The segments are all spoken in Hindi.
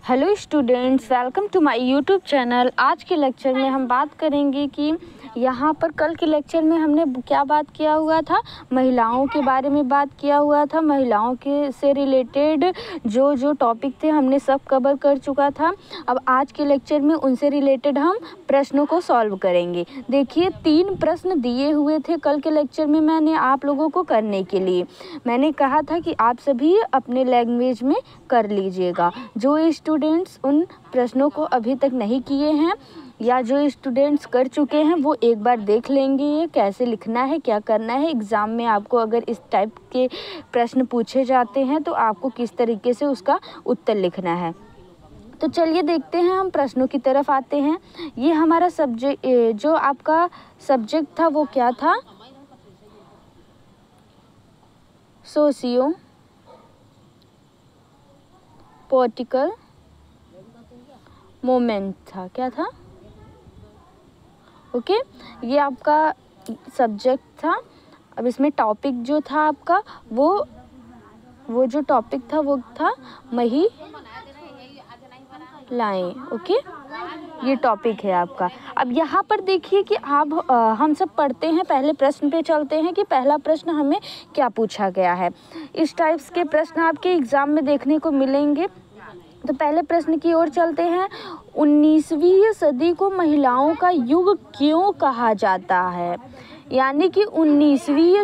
Hello students, welcome to my YouTube channel. आज के लेक्चर में हम बात करेंगे कि यहाँ पर कल के लेक्चर में हमने क्या बात किया हुआ था, महिलाओं के बारे में बात किया हुआ था। महिलाओं के से रिलेटेड जो टॉपिक थे हमने सब कवर कर चुका था। अब आज के लेक्चर में उनसे रिलेटेड हम प्रश्नों को सॉल्व करेंगे। देखिए 3 प्रश्न दिए हुए थे कल के लेक्चर में मैंने आप लोगों को करने के लिए। मैंने कहा था कि आप सभी अपने लैंग्वेज में कर लीजिएगा। जो स्टूडेंट्स उन प्रश्नों को अभी तक नहीं किए हैं या जो स्टूडेंट्स कर चुके हैं वो एक बार देख लेंगे ये कैसे लिखना है, क्या करना है। एग्ज़ाम में आपको अगर इस टाइप के प्रश्न पूछे जाते हैं तो आपको किस तरीके से उसका उत्तर लिखना है। तो चलिए देखते हैं, हम प्रश्नों की तरफ आते हैं। ये हमारा सब्जेक्ट, जो आपका सब्जेक्ट था वो क्या था, सोशियो पॉलिटिकल मोमेंट था। क्या था? ओके, ये आपका सब्जेक्ट था। अब इसमें टॉपिक जो था आपका वो जो टॉपिक था वो था महिलाएं। ओके, ये टॉपिक है आपका। अब यहाँ पर देखिए कि आप हम सब पढ़ते हैं, पहले प्रश्न पे चलते हैं कि पहला प्रश्न हमें क्या पूछा गया है। इस टाइप्स के प्रश्न आपके एग्ज़ाम में देखने को मिलेंगे। तो पहले प्रश्न की ओर चलते हैं। 19वीं सदी को महिलाओं का युग क्यों कहा जाता है? यानी कि 19वीं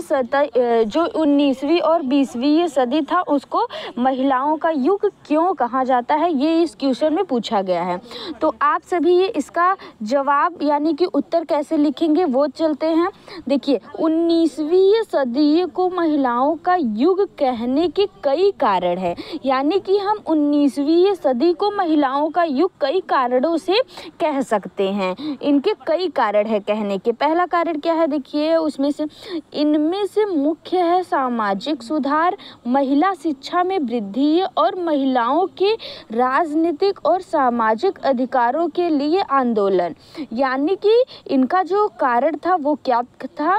और 20वीं सदी था उसको महिलाओं का युग क्यों कहा जाता है, ये इस क्वेश्चन में पूछा गया है। तो आप सभी ये इसका जवाब यानी कि उत्तर कैसे लिखेंगे वो चलते हैं। देखिए 19वीं सदी को महिलाओं का युग कहने के कई कारण हैं। यानी कि हम 19वीं सदी को महिलाओं का युग कई कारणों से कह सकते हैं। इनके कई कारण है कहने के। पहला कारण क्या है देखिए, उसमें से इनमें से मुख्य है सामाजिक सुधार, महिला शिक्षा में वृद्धि और महिलाओं के राजनीतिक और सामाजिक अधिकारों के लिए आंदोलन। यानी कि इनका जो कारण था वो क्या था,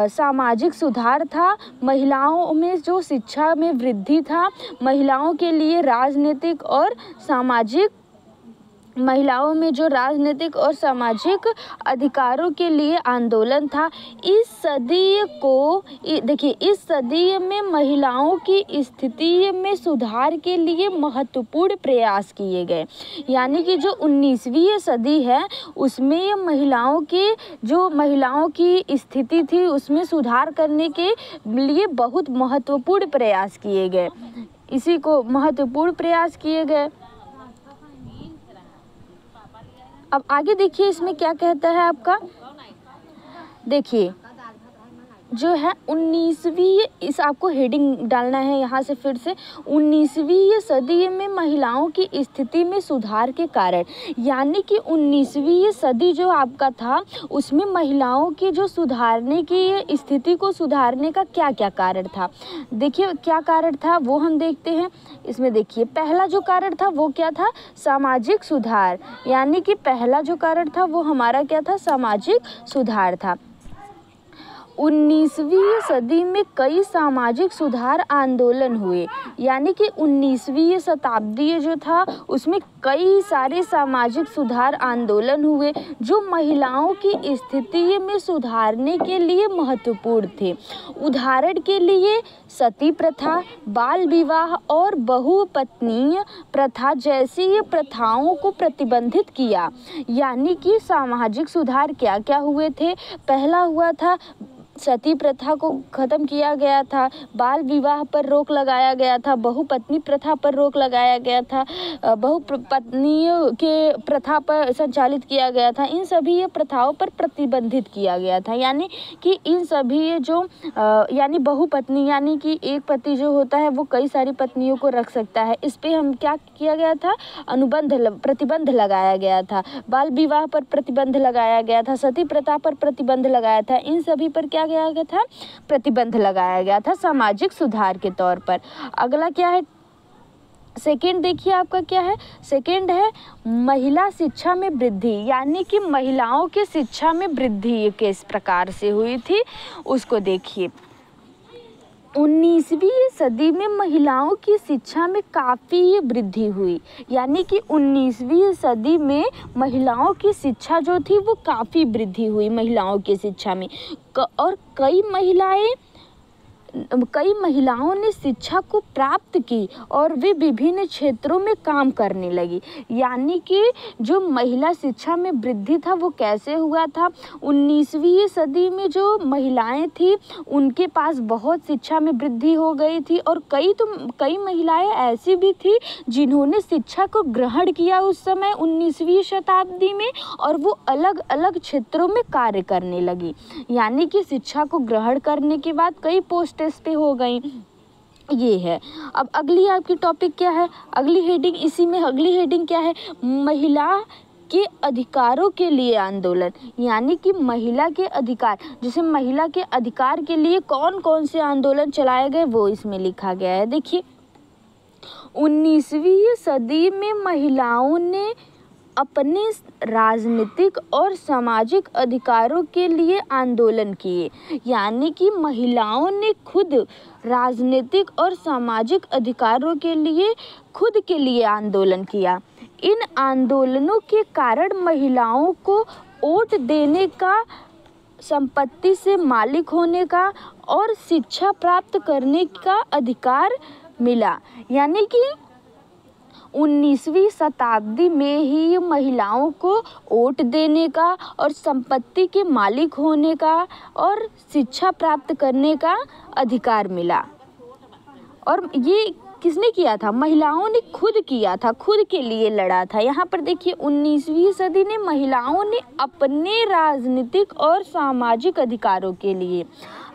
सामाजिक सुधार था, महिलाओं में जो शिक्षा में वृद्धि था, महिलाओं के लिए राजनीतिक और सामाजिक अधिकारों के लिए आंदोलन था। इस सदी में महिलाओं की स्थिति में सुधार के लिए महत्वपूर्ण प्रयास किए गए। यानी कि जो 19वीं सदी है उसमें महिलाओं की स्थिति थी उसमें सुधार करने के लिए बहुत महत्वपूर्ण प्रयास किए गए। इसी को महत्वपूर्ण प्रयास किए गए। अब आगे देखिए इसमें क्या कहता है आपका। देखिए जो है 19वीं, इस आपको हेडिंग डालना है यहाँ से फिर से, 19वीं सदी में महिलाओं की स्थिति में सुधार के कारण। यानी कि 19वीं सदी जो आपका था उसमें महिलाओं की जो सुधारने की स्थिति को सुधारने का क्या क्या कारण था। देखिए क्या कारण था वो हम देखते हैं। इसमें देखिए पहला जो कारण था वो क्या था, सामाजिक सुधार। यानी कि पहला जो कारण था वो हमारा क्या था, सामाजिक सुधार था। 19वीं सदी में कई सामाजिक सुधार आंदोलन हुए। यानी कि 19वीं शताब्दी जो था उसमें कई सारे सामाजिक सुधार आंदोलन हुए जो महिलाओं की स्थिति में सुधारने के लिए महत्वपूर्ण थे। उदाहरण के लिए सती प्रथा, बाल विवाह और बहुपत्नीय प्रथा जैसी प्रथाओं को प्रतिबंधित किया। यानी कि सामाजिक सुधार क्या क्या हुए थे, पहला हुआ था सती प्रथा को ख़त्म किया गया था, बाल विवाह पर रोक लगाया गया था, बहुपत्नी प्रथा पर रोक लगाया गया था, बहुपत्नियों के प्रथा पर संचालित किया गया था। इन सभी ये प्रथाओं पर प्रतिबंधित किया गया था। यानी कि इन सभी ये जो यानी बहुपत्नी यानी कि एक पति जो होता है वो कई सारी पत्नियों को रख सकता है। इस पे हम क्या किया गया था, प्रतिबंध लगाया गया था। बाल विवाह पर प्रतिबंध लगाया गया था, सती प्रथा पर प्रतिबंध लगाया था। इन सभी पर क्या गया था, प्रतिबंध लगाया गया था सामाजिक सुधार के तौर पर। अगला क्या है, सेकेंड देखिए आपका क्या है, सेकेंड है महिला शिक्षा में वृद्धि। यानी कि महिलाओं की शिक्षा में वृद्धि किस प्रकार से हुई थी उसको देखिए। 19वीं सदी में महिलाओं की शिक्षा में काफ़ी वृद्धि हुई, यानी कि 19वीं सदी में महिलाओं की शिक्षा जो थी वो काफ़ी वृद्धि हुई महिलाओं की शिक्षा में। और कई महिलाओं ने शिक्षा को प्राप्त की और वे विभिन्न क्षेत्रों में काम करने लगी। यानी कि जो महिला शिक्षा में वृद्धि था वो कैसे हुआ था, 19वीं सदी में जो महिलाएं थी उनके पास बहुत शिक्षा में वृद्धि हो गई थी। और कई महिलाएं ऐसी भी थी जिन्होंने शिक्षा को ग्रहण किया उस समय 19वीं शताब्दी में, और वो अलग अलग क्षेत्रों में कार्य करने लगी। यानी कि शिक्षा को ग्रहण करने के बाद कई पोस्ट पे हो गई। ये है। अब अगली आपकी टॉपिक क्या है, अगली हेडिंग क्या है, महिला के अधिकारों के लिए आंदोलन। यानी कि महिला के अधिकार, जैसे महिला के अधिकार के लिए कौन कौन से आंदोलन चलाए गए वो इसमें लिखा गया है। देखिए, 19वीं सदी में महिलाओं ने अपने राजनीतिक और सामाजिक अधिकारों के लिए आंदोलन किए। यानी कि महिलाओं ने खुद राजनीतिक और सामाजिक अधिकारों के लिए आंदोलन किया। इन आंदोलनों के कारण महिलाओं को वोट देने का, संपत्ति से मालिक होने का और शिक्षा प्राप्त करने का अधिकार मिला। यानी कि 19वीं शताब्दी में ही महिलाओं को वोट देने का और संपत्ति के मालिक होने का और शिक्षा प्राप्त करने का अधिकार मिला। और ये किसने किया था, महिलाओं ने खुद किया था, खुद के लिए लड़ा था। यहाँ पर देखिए, 19वीं सदी ने महिलाओं ने अपने राजनीतिक और सामाजिक अधिकारों के लिए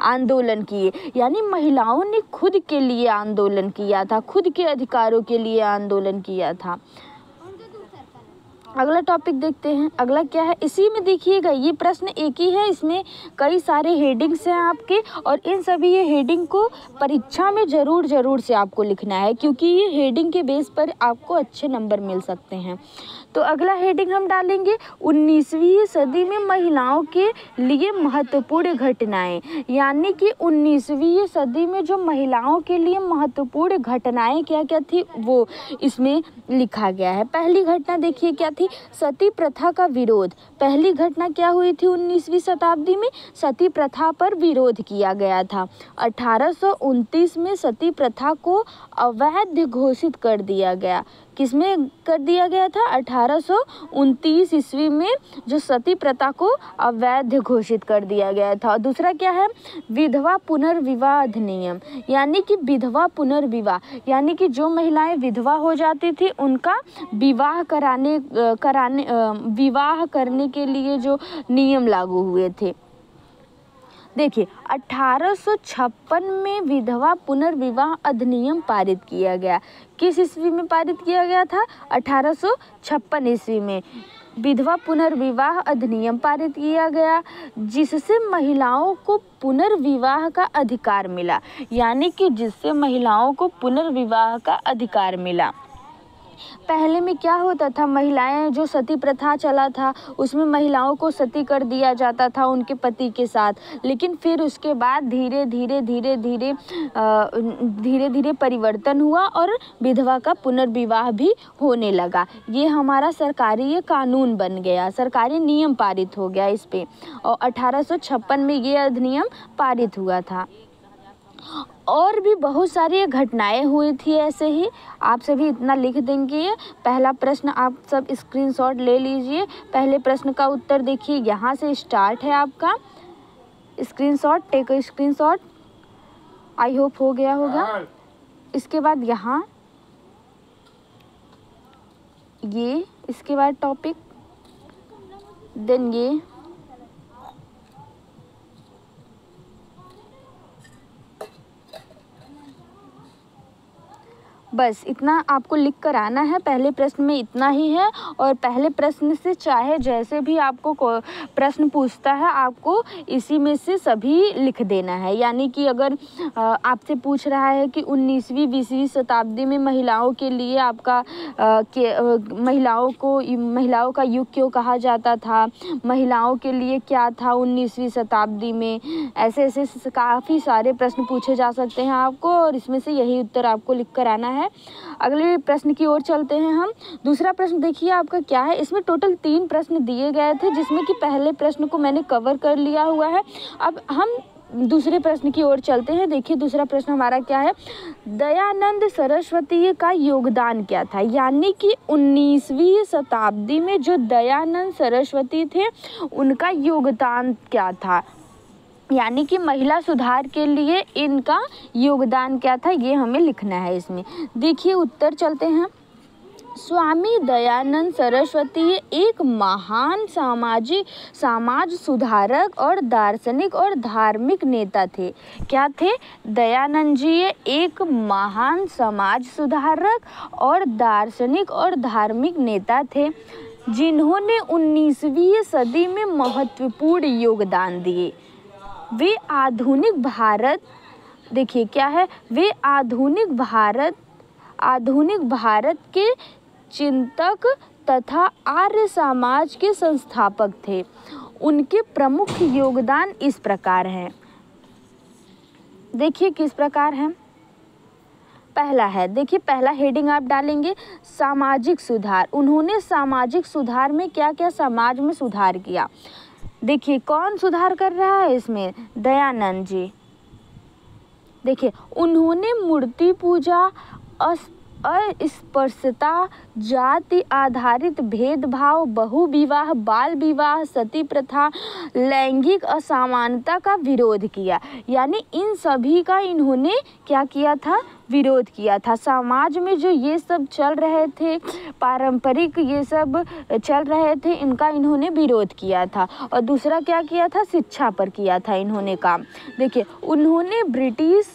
आंदोलन किए। यानी महिलाओं ने खुद के लिए आंदोलन किया था, खुद के अधिकारों के लिए आंदोलन किया था। अगला टॉपिक देखते हैं, अगला क्या है। इसी में देखिएगा, ये प्रश्न एक ही है, इसमें कई सारे हेडिंग्स हैं आपके, और इन सभी ये हेडिंग को परीक्षा में ज़रूर से आपको लिखना है, क्योंकि ये हेडिंग के बेस पर आपको अच्छे नंबर मिल सकते हैं। तो अगला हेडिंग हम डालेंगे 19वीं सदी में महिलाओं के लिए महत्वपूर्ण घटनाएं। यानी कि 19वीं सदी में जो महिलाओं के लिए महत्वपूर्ण घटनाएं क्या क्या थी वो इसमें लिखा गया है। पहली घटना देखिए क्या थी, सती प्रथा का विरोध। पहली घटना क्या हुई थी 19वीं शताब्दी में, सती प्रथा पर विरोध किया गया था। 1829 में सती प्रथा को अवैध घोषित कर दिया गया। किसमें कर दिया गया था, 1829 ईस्वी में जो सती प्रथा को अवैध घोषित कर दिया गया था। दूसरा क्या है, विधवा पुनर्विवाह अधिनियम। यानी कि विधवा पुनर्विवाह, यानी कि जो महिलाएं विधवा हो जाती थी उनका विवाह करने के लिए जो नियम लागू हुए थे। देखिए, 1856 में विधवा पुनर्विवाह अधिनियम पारित किया गया। किस ईस्वी में पारित किया गया था, 1856 ईस्वी में विधवा पुनर्विवाह अधिनियम पारित किया गया, जिससे महिलाओं को पुनर्विवाह का अधिकार मिला। यानी कि जिससे महिलाओं को पुनर्विवाह का अधिकार मिला। पहले में क्या होता था, महिलाएं जो सती प्रथा चला था उसमें महिलाओं को सती कर दिया जाता था उनके पति के साथ। लेकिन फिर उसके बाद धीरे धीरे परिवर्तन हुआ और विधवा का पुनर्विवाह भी होने लगा। ये हमारा सरकारी कानून बन गया, सरकारी नियम पारित हो गया इस पे, और 1856 में ये अधिनियम पारित हुआ था। और भी बहुत सारी घटनाएं हुई थी ऐसे ही, आप सभी इतना लिख देंगे। पहला प्रश्न आप सब स्क्रीनशॉट ले लीजिए। पहले प्रश्न का उत्तर देखिए, यहाँ से स्टार्ट है आपका screenshot, take a screenshot. I hope हो गया होगा। इसके बाद यहाँ ये, इसके बाद टॉपिक, देन ये, बस इतना आपको लिख कर आना है। पहले प्रश्न में इतना ही है और पहले प्रश्न से चाहे जैसे भी आपको प्रश्न पूछता है आपको इसी में से सभी लिख देना है। यानी कि अगर आपसे पूछ रहा है कि 19वीं 20वीं शताब्दी में महिलाओं के लिए आपका महिलाओं का युग क्यों कहा जाता था, महिलाओं के लिए क्या था 19वीं शताब्दी में, ऐसे ऐसे काफ़ी सारे प्रश्न पूछे जा सकते हैं आपको और इसमें से यही उत्तर आपको लिख कर आना है। अगले प्रश्न की ओर चलते हैं हम। दूसरा प्रश्न देखिए आपका क्या है। इसमें टोटल 3 प्रश्न दिए गए थे जिसमें कि पहले प्रश्न को मैंने कवर कर लिया हुआ है। अब हम दूसरे प्रश्न की ओर चलते हैं। देखिए दूसरा प्रश्न हमारा क्या है, दयानंद सरस्वती का योगदान क्या था। यानी कि 19वीं शताब्दी में जो दयानंद सरस्वती थे उनका योगदान क्या था, यानी कि महिला सुधार के लिए इनका योगदान क्या था, ये हमें लिखना है इसमें। देखिए उत्तर चलते हैं। स्वामी दयानंद सरस्वती एक महान समाज सुधारक और दार्शनिक और धार्मिक नेता थे। क्या थे? दयानंद जी एक महान समाज सुधारक और दार्शनिक और धार्मिक नेता थे जिन्होंने 19वीं सदी में महत्वपूर्ण योगदान दिए। वे आधुनिक भारत, देखिए क्या है, वे आधुनिक भारत के चिंतक तथा आर्य समाज के संस्थापक थे। उनके प्रमुख योगदान इस प्रकार हैं। देखिए किस प्रकार हैं। पहला है, देखिए पहला हेडिंग आप डालेंगे सामाजिक सुधार। उन्होंने सामाजिक सुधार में क्या क्या समाज में सुधार किया। देखिए कौन सुधार कर रहा है इसमें, दयानंद जी। देखिए उन्होंने मूर्ति पूजा, अस्पृश्यता, जाति आधारित भेदभाव, बहुविवाह, बाल विवाह, सती प्रथा, लैंगिक असमानता का विरोध किया। यानी इन सभी का इन्होंने क्या किया था, विरोध किया था। समाज में जो ये सब चल रहे थे, पारंपरिक ये सब चल रहे थे, इनका इन्होंने विरोध किया था। और दूसरा क्या किया था, शिक्षा पर किया था इन्होंने काम। देखिए उन्होंने ब्रिटिश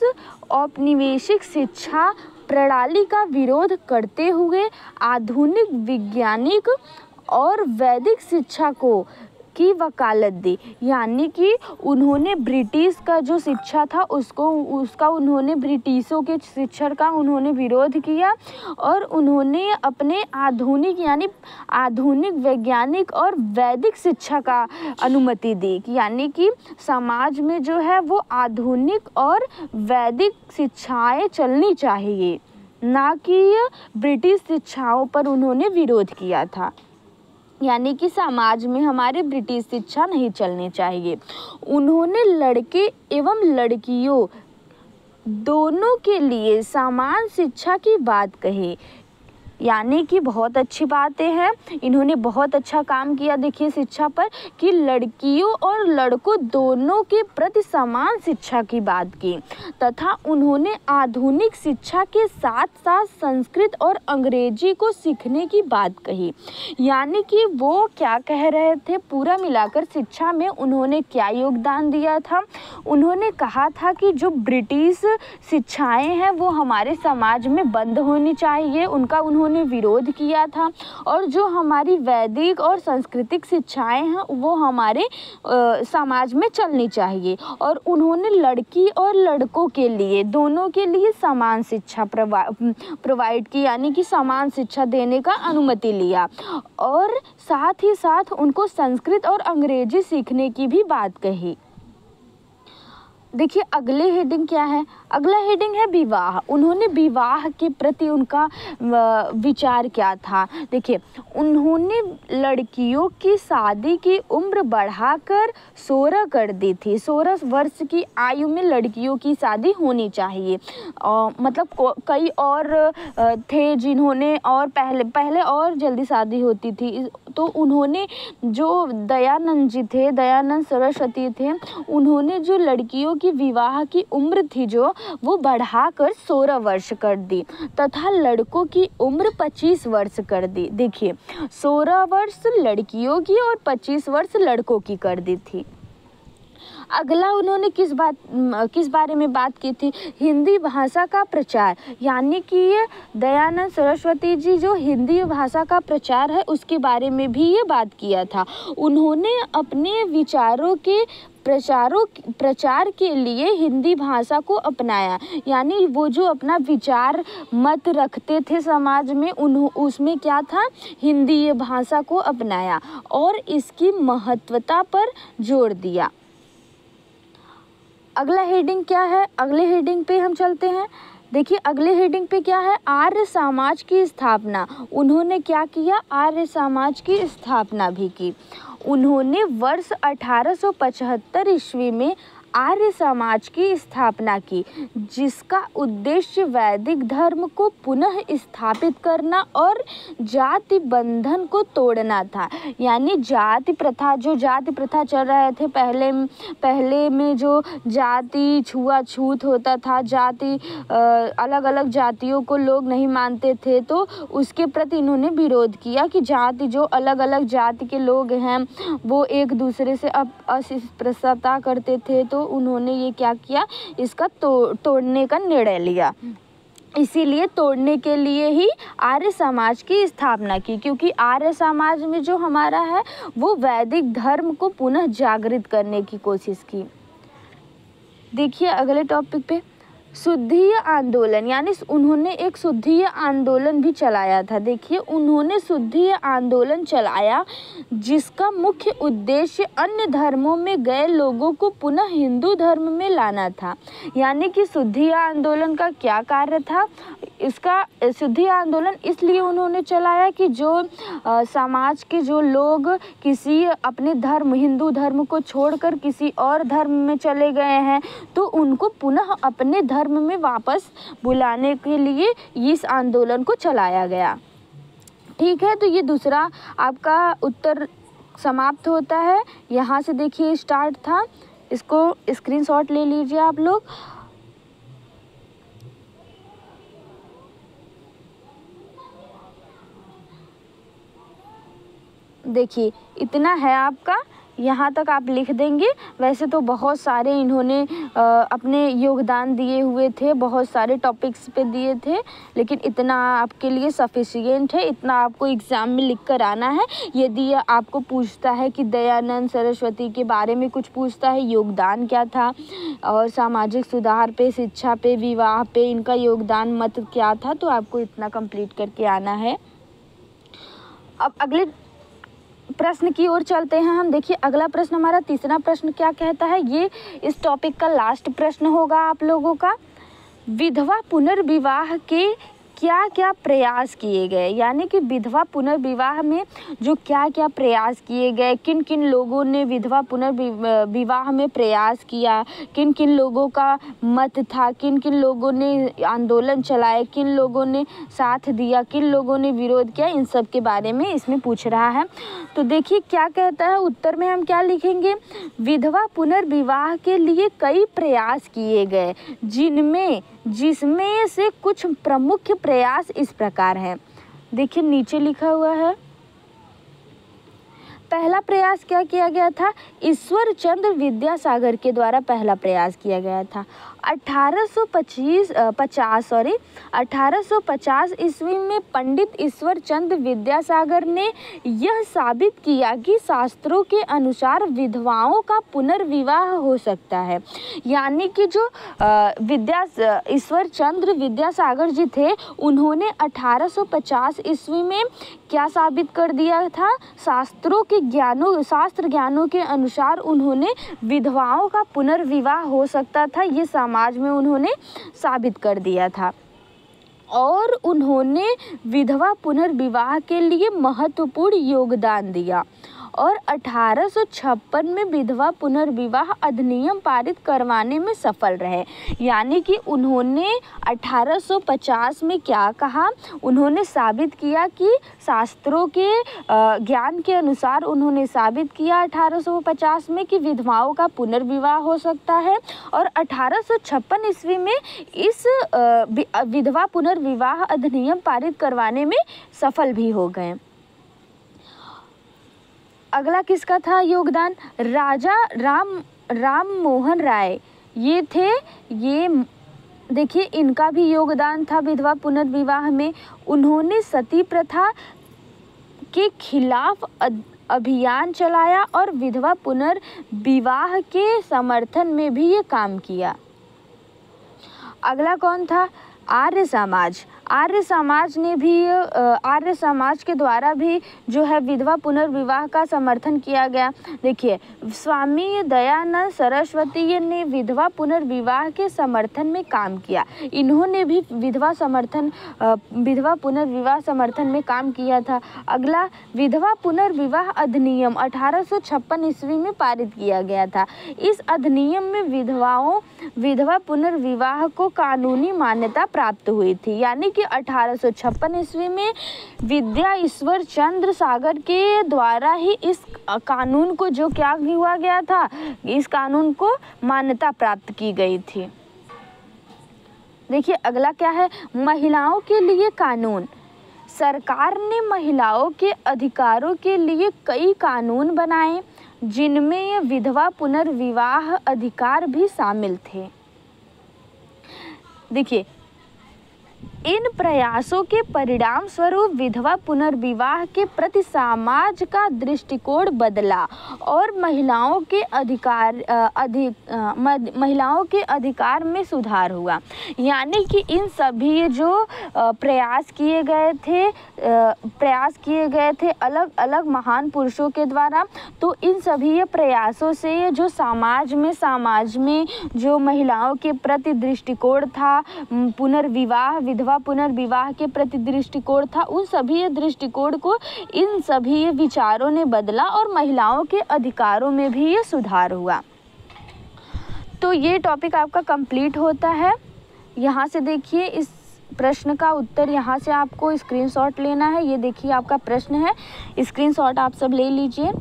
औपनिवेशिक शिक्षा प्रणाली का विरोध करते हुए आधुनिक वैज्ञानिक और वैदिक शिक्षा की वकालत दी। यानी कि उन्होंने ब्रिटिश का जो शिक्षा था उसका उन्होंने ब्रिटिशों के शिक्षा का उन्होंने विरोध किया और उन्होंने अपने आधुनिक यानी आधुनिक वैज्ञानिक और वैदिक शिक्षा का अनुमति दी। यानी कि समाज में जो है वो आधुनिक और वैदिक शिक्षाएं चलनी चाहिए, ना कि ब्रिटिश शिक्षाओं पर उन्होंने विरोध किया था। यानी कि समाज में हमारे ब्रिटिश शिक्षा नहीं चलनी चाहिए। उन्होंने लड़के एवं लड़कियों दोनों के लिए समान शिक्षा की बात कही। यानी कि बहुत अच्छी बातें हैं, इन्होंने बहुत अच्छा काम किया। देखिए शिक्षा पर कि लड़कियों और लड़कों दोनों के प्रति समान शिक्षा की बात की तथा उन्होंने आधुनिक शिक्षा के साथ साथ संस्कृत और अंग्रेजी को सीखने की बात कही। यानी कि वो क्या कह रहे थे, पूरा मिलाकर शिक्षा में उन्होंने क्या योगदान दिया था। उन्होंने कहा था कि जो ब्रिटिश शिक्षाएं हैं वो हमारे समाज में बंद होनी चाहिए, उनका उन्होंने विरोध किया था। और जो हमारी वैदिक और सांस्कृतिक शिक्षाएं हैं वो हमारे समाज में चलनी चाहिए। और उन्होंने लड़की और लड़कों के लिए दोनों के लिए समान शिक्षा प्रोवाइड की, यानी कि समान शिक्षा देने का अनुमति लिया। और साथ ही साथ उनको संस्कृत और अंग्रेजी सीखने की भी बात कही। देखिए अगले हेडिंग क्या है, अगला हेडिंग है विवाह। उन्होंने विवाह के प्रति उनका विचार क्या था। देखिए उन्होंने लड़कियों की शादी की उम्र बढ़ाकर 16 कर दी थी। 16 वर्ष की आयु में लड़कियों की शादी होनी चाहिए। मतलब कई और थे जिन्होंने और पहले और जल्दी शादी होती थी, तो उन्होंने जो दयानंद जी थे, दयानंद सरस्वती थे, उन्होंने जो लड़कियों की विवाह की उम्र थी जो वो बढ़ाकर 16 वर्ष कर दी तथा लड़कों की उम्र 25 वर्ष कर दी। देखिए 16 वर्ष लड़कियों की और 25 वर्ष लड़कों की कर दी थी। अगला उन्होंने किस बारे में बात की थी? हिंदी भाषा का प्रचार, यानी कि ये दयानंद सरस्वती जी जो हिंदी भाषा का प्रचार है उसके बारे में भी ये बात किया था। उन्होंने अपने विचारों के प्रचार के लिए हिंदी भाषा को अपनाया, यानी वो जो अपना विचार मत रखते थे समाज में, उसमें क्या था, हिंदी भाषा को अपनाया और इसकी महत्वता पर जोर दिया। अगला हेडिंग क्या है? अगले हेडिंग पे हम चलते हैं। देखिए अगले हेडिंग पे क्या है, आर्य समाज की स्थापना। उन्होंने क्या किया? आर्य समाज की स्थापना भी की। उन्होंने वर्ष 1875 ईस्वी में आर्य समाज की स्थापना की, जिसका उद्देश्य वैदिक धर्म को पुनः स्थापित करना और जाति बंधन को तोड़ना था। यानी जाति प्रथा चल रहे थे पहले में, जो जाति छुआछूत होता था, जाति अलग अलग जातियों को लोग नहीं मानते थे, तो उसके प्रति इन्होंने विरोध किया कि जाति जो अलग अलग जाति के लोग हैं वो एक दूसरे से अस्पृश्यता करते थे, तो उन्होंने ये क्या किया, इसका तोड़ने का निर्णय लिया। इसीलिए तोड़ने के लिए ही आर्य समाज की स्थापना की, क्योंकि आर्य समाज में जो हमारा है वो वैदिक धर्म को पुनः जागृत करने की कोशिश की। देखिए अगले टॉपिक पे, शुद्धीय आंदोलन, यानी उन्होंने एक शुद्धीय आंदोलन भी चलाया था। देखिए उन्होंने शुद्धीय आंदोलन चलाया जिसका मुख्य उद्देश्य अन्य धर्मों में गए लोगों को पुनः हिंदू धर्म में लाना था। यानी कि शुद्धीय आंदोलन का क्या कार्य था? इसका शुद्धीय आंदोलन इसलिए उन्होंने चलाया कि जो समाज के जो लोग किसी अपने धर्म हिंदू धर्म को छोड़कर किसी और धर्म में चले गए हैं, तो उनको पुनः अपने धर्म में वापस बुलाने के लिए इस आंदोलन को चलाया गया। ठीक है, तो ये दूसरा आपका उत्तर समाप्त होता है। यहाँ से देखिए स्टार्ट था, इसको स्क्रीनशॉट ले लीजिए आप लोग। देखिए इतना है आपका, यहाँ तक आप लिख देंगे। वैसे तो बहुत सारे इन्होंने अपने योगदान दिए हुए थे, बहुत सारे टॉपिक्स पे दिए थे, लेकिन इतना आपके लिए सफिशिएंट है, इतना आपको एग्ज़ाम में लिख कर आना है। यदि आपको पूछता है कि दयानंद सरस्वती के बारे में कुछ पूछता है, योगदान क्या था और सामाजिक सुधार पे, शिक्षा पे, विवाह पे इनका योगदान मत क्या था, तो आपको इतना कंप्लीट करके आना है। अब अगले प्रश्न की ओर चलते हैं हम। देखिए अगला प्रश्न हमारा तीसरा प्रश्न क्या कहता है, ये इस टॉपिक का लास्ट प्रश्न होगा आप लोगों का। विधवा पुनर्विवाह के क्या क्या प्रयास किए गए, यानी कि विधवा पुनर्विवाह में जो क्या क्या प्रयास किए गए, किन किन लोगों ने विधवा पुनर्विवाह में प्रयास किया, किन किन लोगों का मत था, किन किन लोगों ने आंदोलन चलाए, किन लोगों ने साथ दिया, किन लोगों ने विरोध किया, इन सब के बारे में इसमें पूछ रहा है। तो देखिए क्या कहता है, उत्तर में हम क्या लिखेंगे, विधवा पुनर्विवाह के लिए कई प्रयास किए गए, जिसमें से कुछ प्रमुख प्रयास इस प्रकार है। देखिए नीचे लिखा हुआ है, पहला प्रयास क्या किया गया था, ईश्वर चंद्र विद्यासागर के द्वारा पहला प्रयास किया गया था। 1850 ईस्वी में पंडित ईश्वर चंद्र विद्यासागर ने यह साबित किया कि शास्त्रों के अनुसार विधवाओं का पुनर्विवाह हो सकता है। यानी कि जो ईश्वर चंद्र विद्यासागर जी थे, उन्होंने 1850 ईस्वी में क्या साबित कर दिया था, शास्त्र ज्ञानों के अनुसार उन्होंने विधवाओं का पुनर्विवाह हो सकता था, ये समाज में उन्होंने साबित कर दिया था। और उन्होंने विधवा पुनर्विवाह के लिए महत्वपूर्ण योगदान दिया और 1856 में विधवा पुनर्विवाह अधिनियम पारित करवाने में सफल रहे। यानी कि उन्होंने 1850 में क्या कहा, उन्होंने साबित किया कि शास्त्रों के ज्ञान के अनुसार उन्होंने साबित किया 1850 में कि विधवाओं का पुनर्विवाह हो सकता है, और 1856 ईस्वी में इस विधवा पुनर्विवाह अधिनियम पारित करवाने में सफल भी हो गए। अगला किसका था योगदान, राजा राम राम मोहन राय ये थे। ये देखिए इनका भी योगदान था विधवा पुनर्विवाह में। उन्होंने सती प्रथा के खिलाफ अभियान चलाया और विधवा पुनर्विवाह के समर्थन में भी ये काम किया। अगला कौन था? आर्य समाज। आर्य समाज ने भी आर्य समाज के द्वारा भी जो है विधवा पुनर्विवाह का समर्थन किया गया। देखिए स्वामी दयानंद सरस्वती ने विधवा पुनर्विवाह के समर्थन में काम किया। इन्होंने भी विधवा पुनर्विवाह समर्थन में काम किया था। अगला विधवा पुनर्विवाह अधिनियम 1856 ईस्वी में पारित किया गया था। इस अधिनियम में विधवा पुनर्विवाह को कानूनी मान्यता प्राप्त हुई थी। यानी कि 1856 ईस्वी में विद्या ईश्वर चंद्र सागर के द्वारा ही इस कानून को जो क्या हुआ गया था, इस कानून को मान्यता प्राप्त की गई थी। देखिए अगला क्या है? महिलाओं के लिए कानून। सरकार ने महिलाओं के अधिकारों के लिए कई कानून बनाए जिनमें ये विधवा पुनर्विवाह अधिकार भी शामिल थे। देखिए इन प्रयासों के परिणाम स्वरूप विधवा पुनर्विवाह के प्रति समाज का दृष्टिकोण बदला और महिलाओं के अधिकार में सुधार हुआ। यानी कि इन सभी जो प्रयास किए गए थे अलग अलग महान पुरुषों के द्वारा, तो इन सभी प्रयासों से जो समाज में जो महिलाओं के प्रति दृष्टिकोण था, विधवा पुनर्विवाह के प्रति दृष्टिकोण था, उन सभी दृष्टिकोण को इन सभी विचारों ने बदला और महिलाओं के अधिकारों में भी ये सुधार हुआ। तो ये टॉपिक आपका कंप्लीट होता है। यहाँ से देखिए इस प्रश्न का उत्तर यहाँ से आपको स्क्रीनशॉट लेना है। ये देखिए आपका प्रश्न है, स्क्रीनशॉट आप सब ले लीजिए।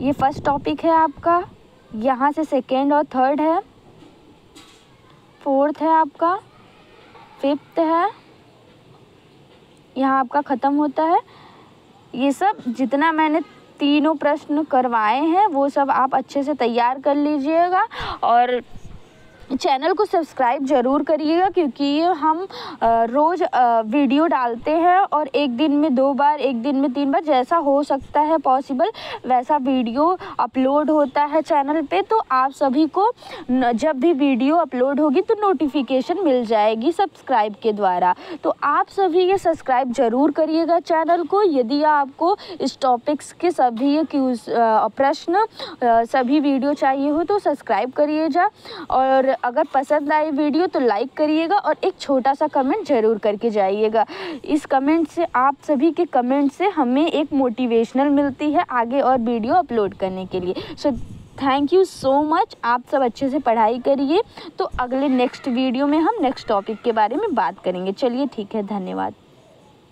ये फर्स्ट टॉपिक है आपका, यहाँ से सेकेंड और थर्ड है, फोर्थ है आपका, फिफ्थ है, यहाँ आपका ख़त्म होता है। ये सब जितना मैंने तीनों प्रश्न करवाए हैं वो सब आप अच्छे से तैयार कर लीजिएगा और चैनल को सब्सक्राइब ज़रूर करिएगा, क्योंकि हम रोज़ वीडियो डालते हैं और एक दिन में 2 बार, एक दिन में 3 बार, जैसा हो सकता है पॉसिबल वैसा वीडियो अपलोड होता है चैनल पे। तो आप सभी को जब भी वीडियो अपलोड होगी तो नोटिफिकेशन मिल जाएगी सब्सक्राइब के द्वारा। तो आप सभी ये सब्सक्राइब ज़रूर करिएगा चैनल को। यदि आपको इस टॉपिक्स के सभी प्रश्न सभी वीडियो चाहिए हो तो सब्सक्राइब करिएगा और अगर पसंद आए वीडियो तो लाइक करिएगा और एक छोटा सा कमेंट ज़रूर करके जाइएगा। इस कमेंट से, आप सभी के कमेंट से हमें एक मोटिवेशनल मिलती है आगे और वीडियो अपलोड करने के लिए। So thank you so much. आप सब अच्छे से पढ़ाई करिए। तो अगले नेक्स्ट वीडियो में हम नेक्स्ट टॉपिक के बारे में बात करेंगे। चलिए ठीक है, धन्यवाद।